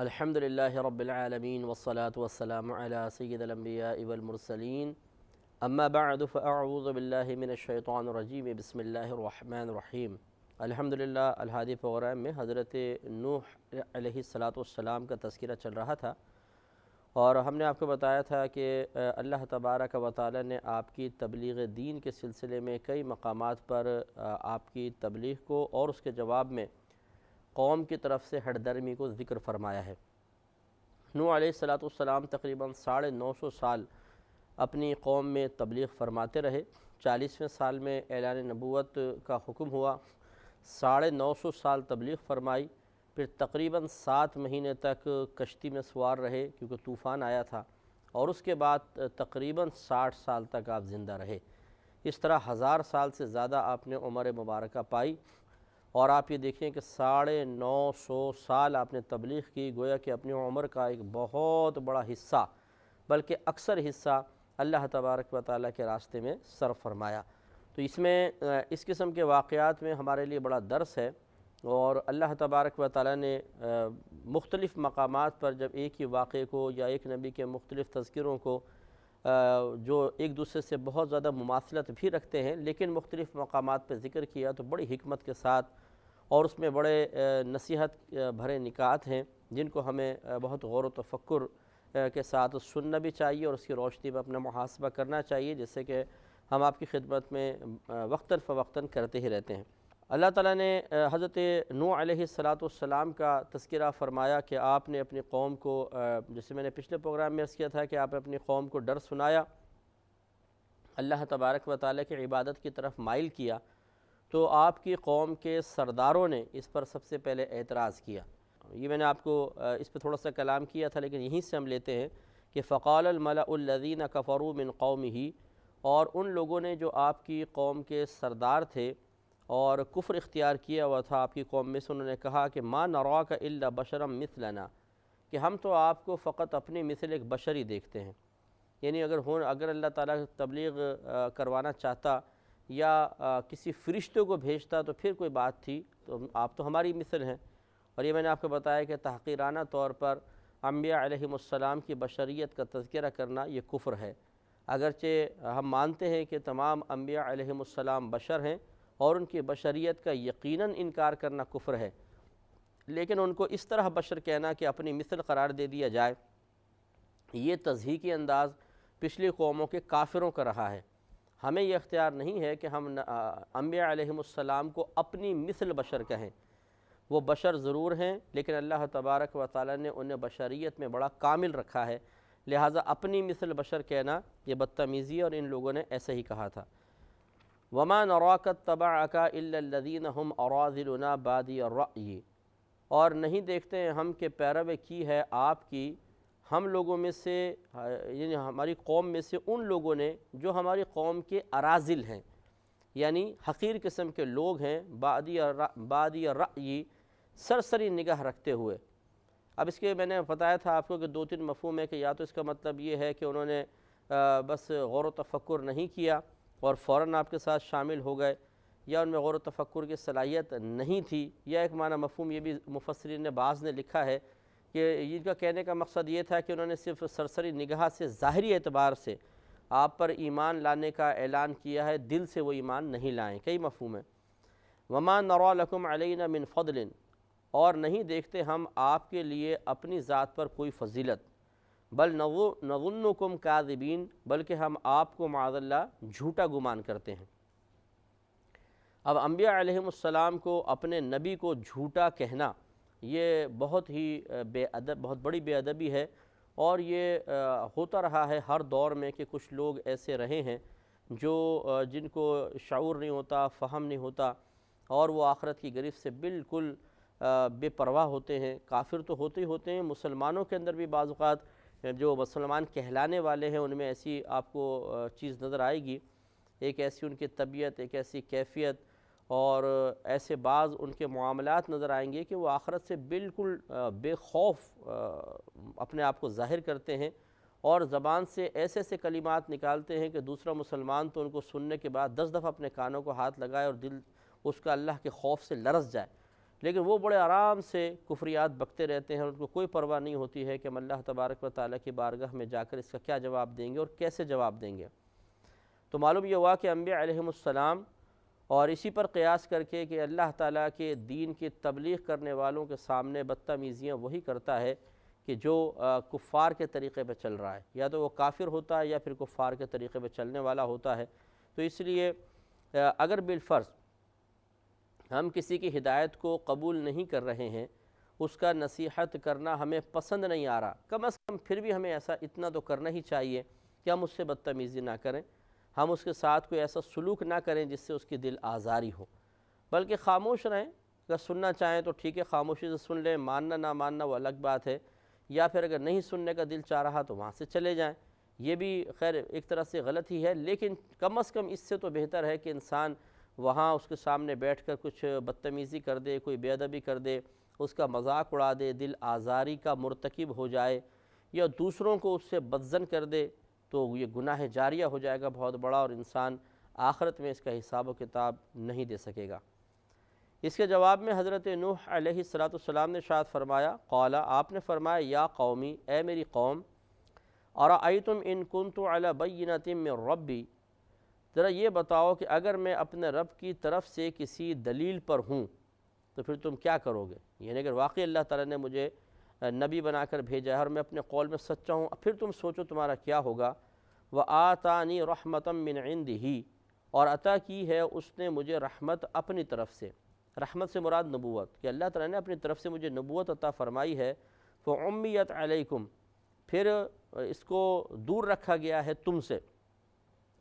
الحمدللہ رب العالمین والصلاة والسلام علی سید الانبیاء والمرسلین اما بعد فاعوذ باللہ من الشیطان الرجیم بسم اللہ الرحمن الرحیم۔ الحمدللہ الہادی پروگرام میں حضرت نوح علیہ السلام کا تذکرہ چل رہا تھا اور ہم نے آپ کو بتایا تھا کہ اللہ تبارک و تعالی نے آپ کی تبلیغ دین کے سلسلے میں کئی مقامات پر آپ کی تبلیغ کو اور اس کے جواب میں قوم کی طرف سے ہٹ درمی کو ذکر فرمایا ہے۔ نوح علیہ السلام تقریباً 950 سال اپنی قوم میں تبلیغ فرماتے رہے۔ 40ویں سال میں اعلان نبوت کا حکم ہوا، 950 سال تبلیغ فرمائی، پھر تقریباً 7 مہینے تک کشتی میں سوار رہے کیونکہ طوفان آیا تھا، اور اس کے بعد تقریباً 60 سال تک آپ زندہ رہے۔ اس طرح 1000 سال سے زیادہ آپ نے عمر مبارکہ پائی، اور آپ یہ دیکھیں کہ 950 سال آپ نے تبلیغ کی، گویا کہ اپنی عمر کا ایک بہت بڑا حصہ بلکہ اکثر حصہ اللہ تبارک و تعالیٰ کے راستے میں صرف فرمایا۔ تو اس میں اس قسم کے واقعات میں ہمارے لیے بڑا درس ہے، اور اللہ تبارک و تعالیٰ نے مختلف مقامات پر جب ایک ہی واقعے کو یا ایک نبی کے مختلف تذکروں کو جو ایک دوسرے سے بہت زیادہ مماثلت بھی رکھتے ہیں لیکن مختلف مقامات پہ ذکر کیا، تو بڑی حکمت کے ساتھ اور اس میں بڑے نصیحت بھرے نکات ہیں جن کو ہمیں بہت غور و تفکر کے ساتھ سننا بھی چاہیے اور اس کی روشنی میں اپنا محاسبہ کرنا چاہیے، جس سے کہ ہم آپ کی خدمت میں وقتاً فوقتاً کرتے ہی رہتے ہیں۔ اللہ تعالیٰ نے حضرت نوح علیہ السلام کا تذکرہ فرمایا کہ آپ نے اپنی قوم کو، جیسے میں نے پچھلے پروگرام میں عرض کیا تھا کہ آپ نے اپنی قوم کو ڈر سنایا، اللہ تبارک و تعالیٰ کی عبادت کی طرف مائل کیا، تو آپ کی قوم کے سرداروں نے اس پر سب سے پہلے اعتراض کیا۔ یہ میں نے آپ کو اس پہ تھوڑا سا کلام کیا تھا، لیکن یہیں سے ہم لیتے ہیں کہ فقال الملأ الذین کفروا من قومہ، اور ان لوگوں نے جو آپ کی قوم کے سردار تھے اور کفر اختیار کیا ہوا تھا آپ کی قوم میں سے، انہوں نے کہا کہ ما نراک الا بشرا مثلنا، کہ ہم تو آپ کو فقط اپنی مثل ایک بشر ہی دیکھتے ہیں۔ یعنی اگر اللہ تعالیٰ تبلیغ کروانا چاہتا یا کسی فرشتے کو بھیجتا تو پھر کوئی بات تھی، تو آپ تو ہماری مثل ہیں۔ اور یہ میں نے آپ کو بتایا کہ تحقیرانہ طور پر انبیاء علیہ السلام کی بشریت کا تذکرہ کرنا یہ کفر ہے، اگرچہ ہم مانتے ہیں کہ تمام انبیاء علیہ السلام بشر ہیں اور ان کی بشریت کا یقیناً انکار کرنا کفر ہے، لیکن ان کو اس طرح بشر کہنا کہ اپنی مثل قرار دے دیا جائے، یہ تضحیکی انداز پچھلی قوموں کے کافروں کا رہا ہے۔ ہمیں یہ اختیار نہیں ہے کہ ہم انبیاء علیہ السلام کو اپنی مثل بشر کہیں، وہ بشر ضرور ہیں لیکن اللہ تبارک و تعالیٰ نے انہیں بشریت میں بڑا کامل رکھا ہے، لہٰذا اپنی مثل بشر کہنا یہ بدتمیزی ہے، اور ان لوگوں نے ایسے ہی کہا تھا۔ وَمَا نَرَاكَ اتَّبَعَكَ إِلَّا الَّذِينَ هُمْ أَرَاذِلُنَا بَادِيَ الرَّأْيِ، اور نہیں دیکھتے ہیں ہم کہ پیروی کی ہے آپ کی ہم لوگوں میں سے، یعنی ہماری قوم میں سے ان لوگوں نے جو ہماری قوم کے اراذل ہیں، یعنی حقیر قسم کے لوگ ہیں، بادی الرأی، سرسری نگاہ رکھتے ہوئے۔ اب اس کے میں نے بتایا تھا آپ کو کہ 2-3 مفہوم ہے کہ یا تو اس کا مطلب یہ ہے کہ انہوں نے بس غور و تفکر نہیں کیا اور فوراً آپ کے ساتھ شامل ہو گئے، یا ان میں غور و تفکر کی صلاحیت نہیں تھی، یا ایک معنی مفہوم یہ بھی مفسرین نے بعض نے لکھا ہے کہ ان کا کہنے کا مقصد یہ تھا کہ انہوں نے صرف سرسری نگاہ سے ظاہری اعتبار سے آپ پر ایمان لانے کا اعلان کیا ہے، دل سے وہ ایمان نہیں لائیں۔ کئی مفہوم ہیں۔ وما نرى لكم علينا من فضل، اور نہیں دیکھتے ہم آپ کے لیے اپنی ذات پر کوئی فضیلت، بل نظنكم كاذبين، بلکہ ہم آپ کو معاذ اللہ جھوٹا گمان کرتے ہیں۔ اب انبیاء علیہ السلام کو اپنے نبی کو جھوٹا کہنا یہ بہت ہی بہت بڑی بے ادبی ہے، اور یہ ہوتا رہا ہے ہر دور میں کہ کچھ لوگ ایسے رہے ہیں جن کو شعور نہیں ہوتا، فہم نہیں ہوتا، اور وہ آخرت کی گرفت سے بالکل بے پرواہ ہوتے ہیں۔ کافر تو ہوتے ہی ہوتے ہیں، مسلمانوں کے اندر بھی بعض اوقات جو مسلمان کہلانے والے ہیں ان میں ایسی آپ کو چیز نظر آئے گی، ایک ایسی ان کی طبیعت، ایک ایسی کیفیت اور ایسے بعض ان کے معاملات نظر آئیں گے کہ وہ آخرت سے بالکل بے خوف اپنے آپ کو ظاہر کرتے ہیں، اور زبان سے ایسے ایسے کلمات نکالتے ہیں کہ دوسرا مسلمان تو ان کو سننے کے بعد 10 دفعہ اپنے کانوں کو ہاتھ لگائے اور دل اس کا اللہ کے خوف سے لرز جائے۔ لیکن وہ بڑے آرام سے کفریات بکتے رہتے ہیں اور ان کو کوئی پرواہ نہیں ہوتی ہے کہ ہم اللہ تبارک و تعالیٰ کی بارگاہ میں جا کر اس کا کیا جواب دیں گے اور کیسے جواب دیں گے۔ تو معلوم یہ ہوا کہ انبیاء علیہم السلام اور اسی پر قیاس کر کے کہ اللہ تعالیٰ کے دین کی تبلیغ کرنے والوں کے سامنے بدتمیزیاں وہی کرتا ہے کہ جو کفار کے طریقے پہ چل رہا ہے، یا تو وہ کافر ہوتا ہے یا پھر کفار کے طریقے پہ چلنے والا ہوتا ہے۔ تو اس لیے اگر بالفرض ہم کسی کی ہدایت کو قبول نہیں کر رہے ہیں، اس کا نصیحت کرنا ہمیں پسند نہیں آ رہا، کم از کم پھر بھی ہمیں ایسا اتنا تو کرنا ہی چاہیے کہ ہم اس سے بدتمیزی نہ کریں، ہم اس کے ساتھ کوئی ایسا سلوک نہ کریں جس سے اس کی دل آزاری ہو، بلکہ خاموش رہیں۔ اگر سننا چاہیں تو ٹھیک ہے، خاموشی سے سن لیں، ماننا نہ ماننا وہ الگ بات ہے، یا پھر اگر نہیں سننے کا دل چاہ رہا تو وہاں سے چلے جائیں، یہ بھی خیر ایک طرح سے غلط ہی ہے، لیکن کم از کم اس سے تو بہتر ہے کہ انسان وہاں اس کے سامنے بیٹھ کر کچھ بدتمیزی کر دے، کوئی بے ادبی کر دے، اس کا مذاق اڑا دے، دل آزاری کا مرتکب ہو جائے یا دوسروں کو اس سے بدظن کر دے، تو یہ گناہ جاریہ ہو جائے گا بہت بڑا، اور انسان آخرت میں اس کا حساب و کتاب نہیں دے سکے گا۔ اس کے جواب میں حضرت نوح علیہ السلام نے ارشاد فرمایا، قال، آپ نے فرمایا، یا قومی، اے میری قوم، ارأیتم ان کنت علی بینۃ من ربی، ذرا یہ بتاؤ کہ اگر میں اپنے رب کی طرف سے کسی دلیل پر ہوں تو پھر تم کیا کرو گے؟ یعنی اگر واقعی اللہ تعالیٰ نے مجھے نبی بنا کر بھیجا ہے اور میں اپنے قول میں سچا ہوں، پھر تم سوچو تمہارا کیا ہوگا۔ وآتانی رحمتا من عندہ، اور عطا کی ہے اس نے مجھے رحمت اپنی طرف سے، رحمت سے مراد نبوت، کہ اللہ تعالیٰ نے اپنی طرف سے مجھے نبوت عطا فرمائی ہے۔ فعمیت علیکم، پھر اس کو دور رکھا گیا ہے تم سے،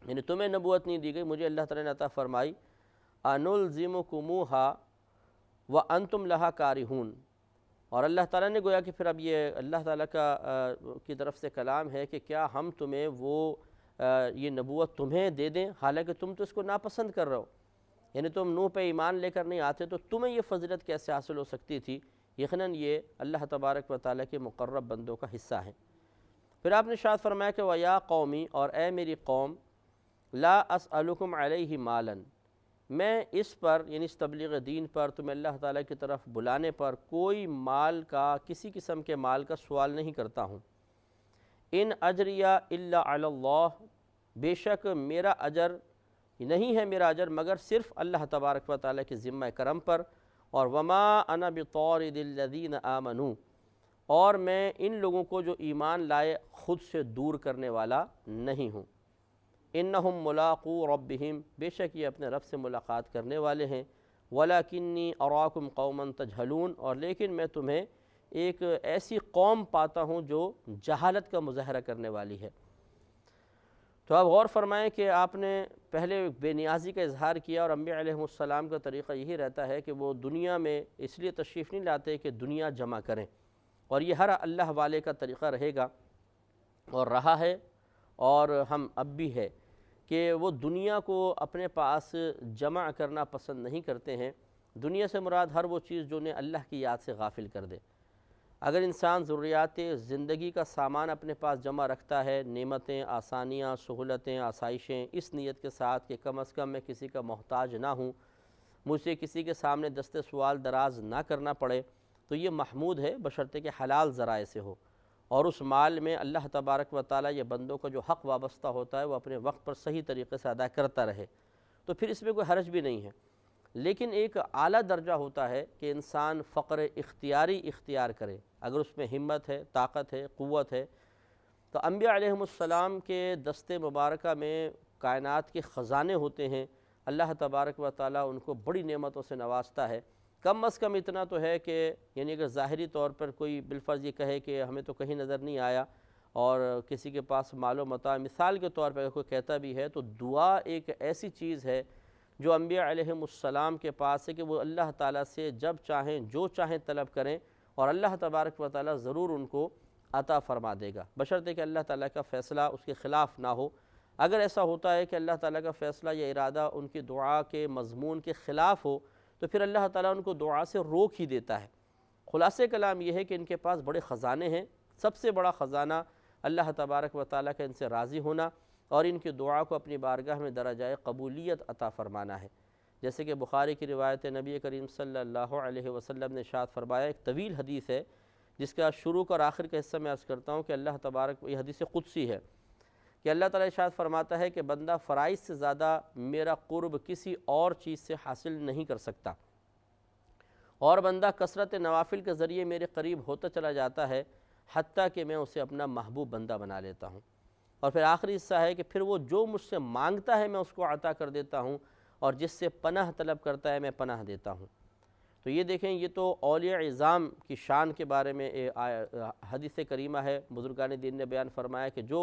یعنی تمہیں نبوت نہیں دی گئی، مجھے اللہ تعالیٰ نے عطا فرمائی۔ انلزمکموہا وانتم لہا کارہون، اور اللہ تعالیٰ نے گویا کہ پھر اب یہ اللہ تعالیٰ کی طرف سے کلام ہے کہ کیا ہم تمہیں یہ نبوت تمہیں دے دیں حالانکہ تم تو اس کو ناپسند کر رہے ہو، یعنی تم نوح پہ ایمان لے کر نہیں آتے تو تمہیں یہ فضیلت کیسے حاصل ہو سکتی تھی؟ یقیناً یہ اللہ تبارک و تعالیٰ کے مقرب بندوں کا حصہ ہے۔ پھر آپ نے ارشاد فرمایا کہ وَيَا قَوْمِ، اور اے میری قوم، لا اسألکم علیہ مالا، میں اس پر یعنی اس تبلیغ دین پر، تمہیں اللہ تعالیٰ کی طرف بلانے پر کوئی مال کا، کسی قسم کے مال کا سوال نہیں کرتا ہوں۔ ان اجریہ الا علی اللہ، بے شک میرا اجر نہیں ہے، میرا اجر مگر صرف اللہ تبارک و تعالیٰ کے ذمہ کرم پر، اور وما انا بطارد الذین آمنوا، اور میں ان لوگوں کو جو ایمان لائے خود سے دور کرنے والا نہیں ہوں۔ انہم ملاقو ربہم، بے شک یہ اپنے رب سے ملاقات کرنے والے ہیں۔ ولکنی اراکم قوما تجہلون، اور لیکن میں تمہیں ایک ایسی قوم پاتا ہوں جو جہالت کا مظاہرہ کرنے والی ہے۔ تو آپ غور فرمائیں کہ آپ نے پہلے بے نیازی کا اظہار کیا، اور انبیاء علیہ السلام کا طریقہ یہی رہتا ہے کہ وہ دنیا میں اس لیے تشریف نہیں لاتے کہ دنیا جمع کریں، اور یہ ہر اللہ والے کا طریقہ رہے گا اور رہا ہے، اور ہم اب بھی ہے کہ وہ دنیا کو اپنے پاس جمع کرنا پسند نہیں کرتے ہیں۔ دنیا سے مراد ہر وہ چیز جو انہیں اللہ کی یاد سے غافل کر دے۔ اگر انسان ضروریات زندگی کا سامان اپنے پاس جمع رکھتا ہے، نعمتیں، آسانیاں، سہولتیں، آسائشیں، اس نیت کے ساتھ کہ کم از کم میں کسی کا محتاج نہ ہوں، مجھے کسی کے سامنے دست سوال دراز نہ کرنا پڑے، تو یہ محمود ہے، بشرطے کہ حلال ذرائع سے ہو، اور اس مال میں اللہ تبارک و تعالیٰ یہ بندوں کا جو حق وابستہ ہوتا ہے وہ اپنے وقت پر صحیح طریقے سے ادا کرتا رہے، تو پھر اس میں کوئی حرج بھی نہیں ہے۔ لیکن ایک اعلیٰ درجہ ہوتا ہے کہ انسان فقر اختیاری اختیار کرے، اگر اس میں ہمت ہے، طاقت ہے، قوت ہے۔ تو انبیاء علیہ السلام کے دست مبارکہ میں کائنات کے خزانے ہوتے ہیں، اللہ تبارک و تعالیٰ ان کو بڑی نعمتوں سے نوازتا ہے۔ کم از کم اتنا تو ہے کہ یعنی اگر ظاہری طور پر کوئی بالفرض یہ کہے کہ ہمیں تو کہیں نظر نہیں آیا، اور کسی کے پاس مال و متاع مثال کے طور پر اگر کوئی کہتا بھی ہے، تو دعا ایک ایسی چیز ہے جو انبیاء علیہ السلام کے پاس ہے کہ وہ اللہ تعالیٰ سے جب چاہیں جو چاہیں طلب کریں، اور اللہ تبارک و تعالیٰ ضرور ان کو عطا فرما دے گا، بشرطے کہ اللہ تعالیٰ کا فیصلہ اس کے خلاف نہ ہو۔ اگر ایسا ہوتا ہے کہ اللہ تعالیٰ کا فیصلہ یا ارادہ ان کی دعا کے مضمون کے خلاف ہو، تو پھر اللہ تعالیٰ ان کو دعا سے روک ہی دیتا ہے۔ خلاصہ کلام یہ ہے کہ ان کے پاس بڑے خزانے ہیں، سب سے بڑا خزانہ اللہ تبارک و تعالیٰ کا ان سے راضی ہونا اور ان کی دعا کو اپنی بارگاہ میں درجہ قبولیت عطا فرمانا ہے۔ جیسے کہ بخاری کی روایت نبی کریم صلی اللہ علیہ وسلم نے ارشاد فرمایا، ایک طویل حدیث ہے جس کا شروع اور آخر کا حصہ میں عرض کرتا ہوں کہ اللہ تبارک، یہ حدیث قدسی ہے کہ اللہ تعالیٰ ارشاد فرماتا ہے کہ بندہ فرائض سے زیادہ میرا قرب کسی اور چیز سے حاصل نہیں کر سکتا، اور بندہ کثرت نوافل کے ذریعے میرے قریب ہوتا چلا جاتا ہے حتیٰ کہ میں اسے اپنا محبوب بندہ بنا لیتا ہوں۔ اور پھر آخری حصہ ہے کہ پھر وہ جو مجھ سے مانگتا ہے میں اس کو عطا کر دیتا ہوں، اور جس سے پناہ طلب کرتا ہے میں پناہ دیتا ہوں۔ تو یہ دیکھیں، یہ تو اولیاء اعظام کی شان کے بارے میں حدیث کریمہ ہے۔ بزرگان دین نے بیان فرمایا کہ جو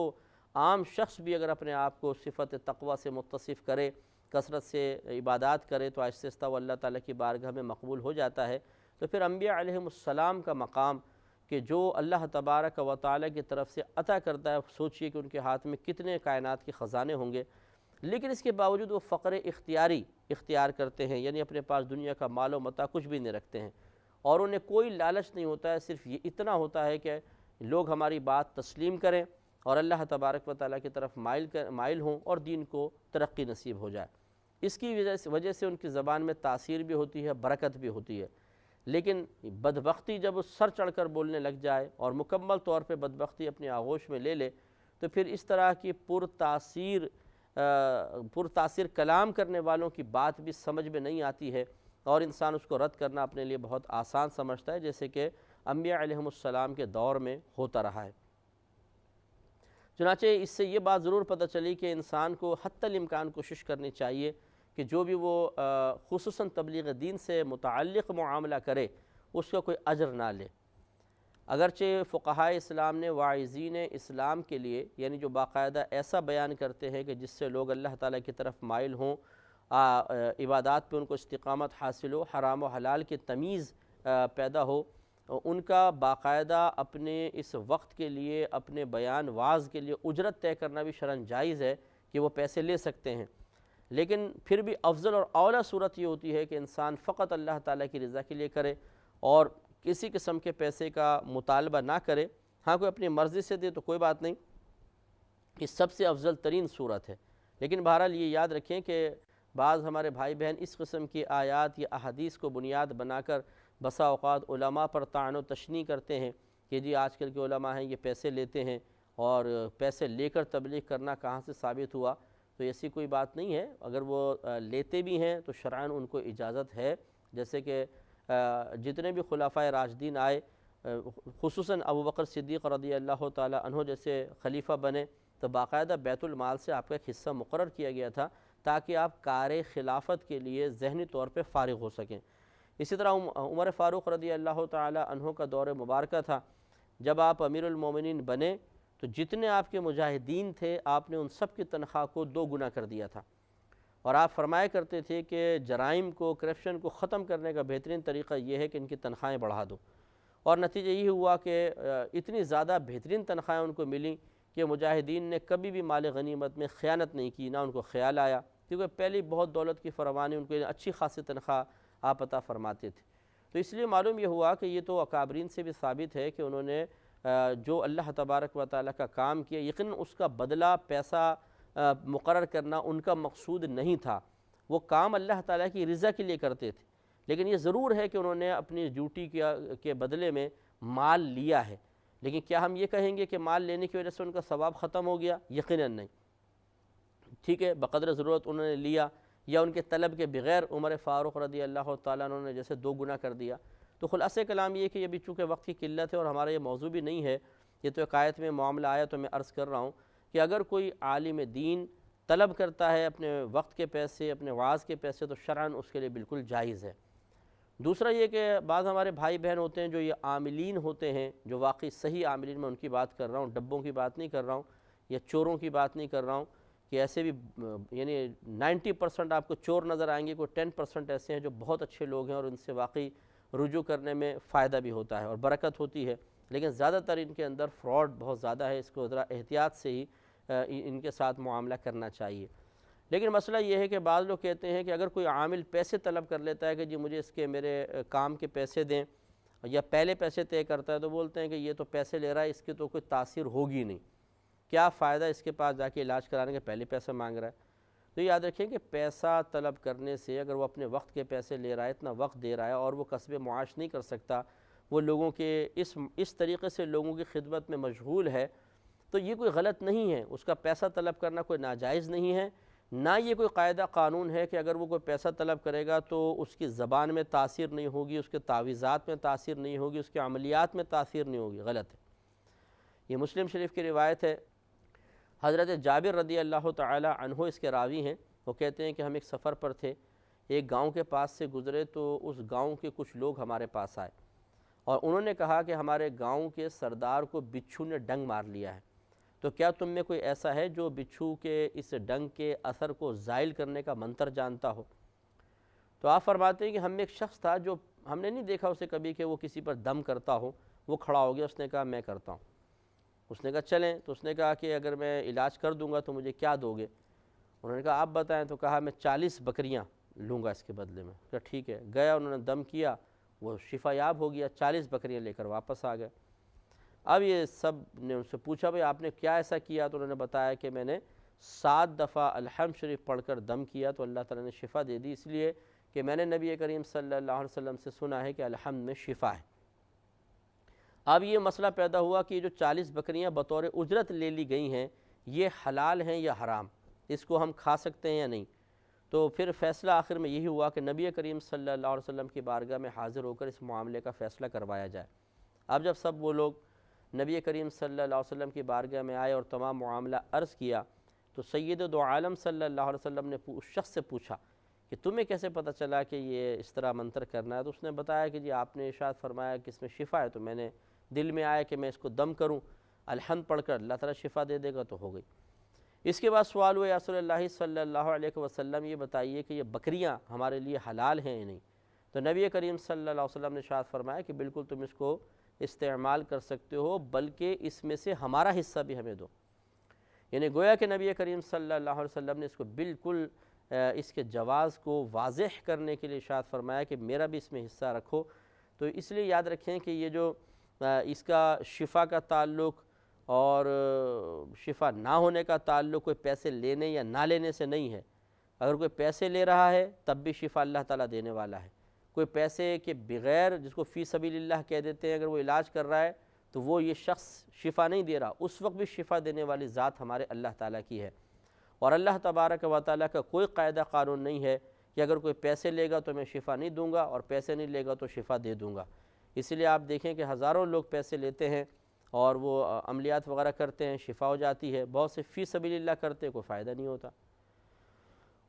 عام شخص بھی اگر اپنے آپ کو صفت تقوی سے متصف کرے، کثرت سے عبادات کرے، تو آہستہ آہستہ وہ اللہ تعالیٰ کی بارگاہ میں مقبول ہو جاتا ہے۔ تو پھر انبیاء علیہم السلام کا مقام کہ جو اللہ تبارک و تعالیٰ کی طرف سے عطا کرتا ہے، سوچئے کہ ان کے ہاتھ میں کتنے کائنات کے خزانے ہوں گے، لیکن اس کے باوجود وہ فقر اختیاری اختیار کرتے ہیں، یعنی اپنے پاس دنیا کا مال و متاع کچھ بھی نہیں رکھتے ہیں، اور انہیں کوئی لالچ نہیں ہوتا ہے، صرف یہ اتنا ہوتا ہے کہ لوگ ہماری بات تسلیم کریں اور اللہ تبارک و تعالیٰ کی طرف مائل ہوں اور دین کو ترقی نصیب ہو جائے۔ اس کی وجہ سے ان کی زبان میں تاثیر بھی ہوتی ہے، برکت بھی ہوتی ہے۔ لیکن بدبختی جب اس سر چڑھ کر بولنے لگ جائے اور مکمل طور پہ بدبختی اپنی آغوش میں لے لے، تو پھر اس طرح کی پرتاثیر کلام کرنے والوں کی بات بھی سمجھ میں نہیں آتی ہے، اور انسان اس کو رد کرنا اپنے لیے بہت آسان سمجھتا ہے، جیسے کہ انبیاء علیہم السلام کے دور میں ہوتا رہا ہے۔ چنانچہ اس سے یہ بات ضرور پتہ چلی کہ انسان کو حتی الامکان کوشش کرنی چاہیے کہ جو بھی وہ خصوصاً تبلیغ دین سے متعلق معاملہ کرے اس کا کوئی اجر نہ لے۔ اگرچہ فقہائے اسلام نے واعظین اسلام کے لیے، یعنی جو باقاعدہ ایسا بیان کرتے ہیں کہ جس سے لوگ اللہ تعالیٰ کی طرف مائل ہوں، عبادات پہ ان کو استقامت حاصل ہو، حرام و حلال کی تمیز پیدا ہو، ان کا باقاعدہ اپنے اس وقت کے لیے، اپنے بیان واز کے لیے اجرت طے کرنا بھی شرعاً جائز ہے کہ وہ پیسے لے سکتے ہیں۔ لیکن پھر بھی افضل اور اولیٰ صورت یہ ہوتی ہے کہ انسان فقط اللہ تعالیٰ کی رضا کے لیے کرے اور کسی قسم کے پیسے کا مطالبہ نہ کرے۔ ہاں کوئی اپنی مرضی سے دے تو کوئی بات نہیں، یہ سب سے افضل ترین صورت ہے۔ لیکن بہرحال یہ یاد رکھیں کہ بعض ہمارے بھائی بہن اس قسم کی آیات یا احادیث کو بنیاد بنا کر بسا اوقات علماء پر طعن و تشنیع کرتے ہیں کہ جی آج کل کے علماء ہیں یہ پیسے لیتے ہیں، اور پیسے لے کر تبلیغ کرنا کہاں سے ثابت ہوا؟ تو ایسی کوئی بات نہیں ہے۔ اگر وہ لیتے بھی ہیں تو شرعاً ان کو اجازت ہے، جیسے کہ جتنے بھی خلفائے راشدین آئے، خصوصاً ابوبکر صدیق رضی اللہ تعالیٰ عنہ جیسے خلیفہ بنے، تو باقاعدہ بیت المال سے آپ کا ایک حصہ مقرر کیا گیا تھا تاکہ آپ کار خلافت کے لیے ذہنی طور پہ فارغ ہو سکیں۔ اسی طرح عمر فاروق رضی اللہ تعالیٰ عنہ کا دور مبارکہ تھا، جب آپ امیر المومنین بنے تو جتنے آپ کے مجاہدین تھے آپ نے ان سب کی تنخواہ کو 2 گنا کر دیا تھا، اور آپ فرمایا کرتے تھے کہ جرائم کو، کرپشن کو ختم کرنے کا بہترین طریقہ یہ ہے کہ ان کی تنخواہیں بڑھا دو، اور نتیجہ یہ ہوا کہ اتنی زیادہ بہترین تنخواہیں ان کو ملیں کہ مجاہدین نے کبھی بھی مال غنیمت میں خیانت نہیں کی، نہ ان کو خیال آیا، کیونکہ پہلی بہت دولت کی فراوانی ان کو اچھی خاصی تنخواہ آپ عطا فرماتے تھے۔ تو اس لیے معلوم یہ ہوا کہ یہ تو اکابرین سے بھی ثابت ہے کہ انہوں نے جو اللہ تبارک و تعالیٰ کا کام کیا، یقیناً اس کا بدلہ پیسہ مقرر کرنا ان کا مقصود نہیں تھا، وہ کام اللہ تعالیٰ کی رضا کے لیے کرتے تھے، لیکن یہ ضرور ہے کہ انہوں نے اپنی ڈیوٹی کے بدلے میں مال لیا ہے۔ لیکن کیا ہم یہ کہیں گے کہ مال لینے کی وجہ سے ان کا ثواب ختم ہو گیا؟ یقیناً نہیں۔ ٹھیک ہے، بقدر ضرورت انہوں نے لیا، یا ان کے طلب کے بغیر عمر فاروق رضی اللہ تعالیٰ عنہ نے جیسے 2 گنا کر دیا۔ تو خلاصہ کلام یہ کہ یہ بھی چونکہ وقت کی قلت ہے اور ہمارا یہ موضوع بھی نہیں ہے، یہ تو ایک آیت میں معاملہ آیا تو میں عرض کر رہا ہوں کہ اگر کوئی عالم دین طلب کرتا ہے اپنے وقت کے پیسے، اپنے وعظ کے پیسے، تو شرعاً اس کے لیے بالکل جائز ہے۔ دوسرا یہ کہ بعض ہمارے بھائی بہن ہوتے ہیں جو یہ عاملین ہوتے ہیں، جو واقعی صحیح عاملین، میں ان کی بات کر رہا ہوں، ڈبوں کی بات نہیں کر رہا ہوں یا چوروں کی بات نہیں کر رہا ہوں، کہ ایسے بھی یعنی 90% آپ کو چور نظر آئیں گے، کوئی 10% ایسے ہیں جو بہت اچھے لوگ ہیں اور ان سے واقعی رجوع کرنے میں فائدہ بھی ہوتا ہے اور برکت ہوتی ہے، لیکن زیادہ تر ان کے اندر فراڈ بہت زیادہ ہے، اس کو ذرا احتیاط سے ہی ان کے ساتھ معاملہ کرنا چاہیے۔ لیکن مسئلہ یہ ہے کہ بعض لوگ کہتے ہیں کہ اگر کوئی عامل پیسے طلب کر لیتا ہے کہ جی مجھے اس کے میرے کام کے پیسے دیں، یا پہلے پیسے طے کرتا ہے، تو بولتے ہیں کہ یہ تو پیسے لے رہا ہے، اس کی تو کوئی تاثیر ہوگی نہیں، کیا فائدہ اس کے پاس جا کے علاج کرانے کے، پہلے پیسے مانگ رہا ہے۔ تو یاد رکھیں کہ پیسہ طلب کرنے سے اگر وہ اپنے وقت کے پیسے لے رہا ہے، اتنا وقت دے رہا ہے اور وہ کسب معاش نہیں کر سکتا، وہ لوگوں کے اس طریقے سے لوگوں کی خدمت میں مشغول ہے، تو یہ کوئی غلط نہیں ہے، اس کا پیسہ طلب کرنا کوئی ناجائز نہیں ہے، نہ یہ کوئی قاعدہ قانون ہے کہ اگر وہ کوئی پیسہ طلب کرے گا تو اس کی زبان میں تاثیر نہیں ہوگی، اس کے تعویذات میں تاثیر نہیں ہوگی، اس کے عملیات میں تاثیر نہیں ہوگی، غلط ہے۔ یہ مسلم شریف کی روایت ہے، حضرت جابر رضی اللہ تعالی عنہ اس کے راوی ہیں، وہ کہتے ہیں کہ ہم ایک سفر پر تھے، ایک گاؤں کے پاس سے گزرے تو اس گاؤں کے کچھ لوگ ہمارے پاس آئے اور انہوں نے کہا کہ ہمارے گاؤں کے سردار کو بچھو نے ڈنگ مار لیا ہے، تو کیا تم میں کوئی ایسا ہے جو بچھو کے اس ڈنگ کے اثر کو زائل کرنے کا منتر جانتا ہو؟ تو آپ فرماتے ہیں کہ ہم میں ایک شخص تھا جو ہم نے نہیں دیکھا اسے کبھی کہ وہ کسی پر دم کرتا ہو، وہ کھڑا ہو گیا، اس نے کہا میں کرتا ہوں۔ اس نے کہا چلیں، تو اس نے کہا کہ اگر میں علاج کر دوں گا تو مجھے کیا دو گے؟ انہوں نے کہا آپ بتائیں، تو کہا میں 40 بکریاں لوں گا اس کے بدلے میں۔ کہا ٹھیک ہے، گیا، انہوں نے دم کیا، وہ شفا یاب ہو گیا، 40 بکریاں لے کر واپس آ گئے۔ اب یہ سب نے ان سے پوچھا بھئی آپ نے کیا ایسا کیا؟ تو انہوں نے بتایا کہ میں نے 7 دفعہ الحمد شریف پڑھ کر دم کیا تو اللہ تعالیٰ نے شفا دے دی، اس لیے کہ میں نے نبی کریم صلی اللہ علیہ وسلم سے سنا ہے کہ الحمد میں شفا ہے۔ اب یہ مسئلہ پیدا ہوا کہ جو 40 بکریاں بطور اجرت لے لی گئی ہیں، یہ حلال ہیں یا حرام، اس کو ہم کھا سکتے ہیں یا نہیں؟ تو پھر فیصلہ آخر میں یہی ہوا کہ نبی کریم صلی اللہ علیہ وسلم کی بارگاہ میں حاضر ہو کر اس معاملے کا فیصلہ کروایا جائے۔ اب جب سب وہ لوگ نبی کریم صلی اللہ علیہ وسلم کی بارگاہ میں آئے اور تمام معاملہ عرض کیا تو سید دو عالم صلی اللہ علیہ وسلم نے اس شخص سے پوچھا کہ تمہیں کیسے پتہ چلا کہ یہ اس طرح منتر کرنا ہے؟ تو اس نے بتایا کہ جی آپ نے ارشاد فرمایا کہ اس میں شفا ہے، تو میں نے دل میں آیا کہ میں اس کو دم کروں، الحمد پڑھ کر اللہ تعالیٰ شفا دے دے گا، تو ہو گئی۔ اس کے بعد سوال ہوا یا رسول اللہ صلی اللہ علیہ وسلم یہ بتائیے کہ یہ بکریاں ہمارے لیے حلال ہیں یا نہیں؟ تو نبی کریم صلی اللہ علیہ وسلم نے ارشاد فرمایا کہ بالکل تم اس کو استعمال کر سکتے ہو، بلکہ اس میں سے ہمارا حصہ بھی ہمیں دو۔ یعنی گویا کہ نبی کریم صلی اللہ علیہ وسلم نے اس کو بالکل اس کے جواز کو واضح کرنے کے لیے ارشاد فرمایا کہ میرا بھی اس میں حصہ رکھو۔ تو اس لیے یاد رکھیں کہ یہ جو اس کا شفا کا تعلق اور شفا نہ ہونے کا تعلق کوئی پیسے لینے یا نہ لینے سے نہیں ہے۔ اگر کوئی پیسے لے رہا ہے تب بھی شفا اللہ تعالیٰ دینے والا ہے، کوئی پیسے کے بغیر جس کو فی سبیل اللہ کہہ دیتے ہیں، اگر وہ علاج کر رہا ہے تو وہ یہ شخص شفا نہیں دے رہا، اس وقت بھی شفا دینے والی ذات ہمارے اللہ تعالیٰ کی ہے۔ اور اللہ تبارک و تعالیٰ کا کوئی قاعدہ قانون نہیں ہے کہ اگر کوئی پیسے لے گا تو میں شفا نہیں دوں گا اور پیسے نہیں لے گا تو شفا دے دوں گا۔ اس لیے آپ دیکھیں کہ ہزاروں لوگ پیسے لیتے ہیں اور وہ عملیات وغیرہ کرتے ہیں، شفا ہو جاتی ہے، بہت سے فی سبیل اللہ کرتے ہیں، کوئی فائدہ نہیں ہوتا۔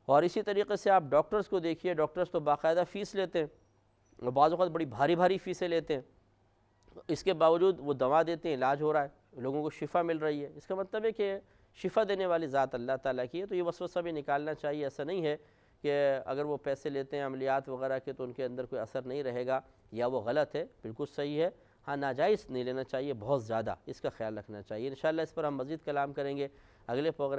اور اسی طریقے سے آپ ڈاکٹرز کو دیکھیے، ڈاکٹرز تو باقاعدہ فیس لیتے ہیں اور بعض اوقات بڑی بھاری بھاری فیسیں لیتے ہیں، اس کے باوجود وہ دوا دیتے ہیں، علاج ہو رہا ہے، لوگوں کو شفا مل رہی ہے۔ اس کا مطلب ہے کہ شفا دینے والی ذات اللہ تعالیٰ کی ہے۔ تو یہ وسوسہ بھی نکالنا چاہیے، ایسا نہیں ہے کہ اگر وہ پیسے لیتے ہیں عملیات وغیرہ کے تو ان کے اندر کوئی اثر نہیں رہے گا یا وہ غلط ہے، بالکل صحیح ہے۔ ہاں ناجائز نہیں لینا چاہیے، بہت زیادہ اس کا خیال رکھنا چاہیے۔ انشاءاللہ اس پر ہم مزید کلام کریں گے اگلے پروگرام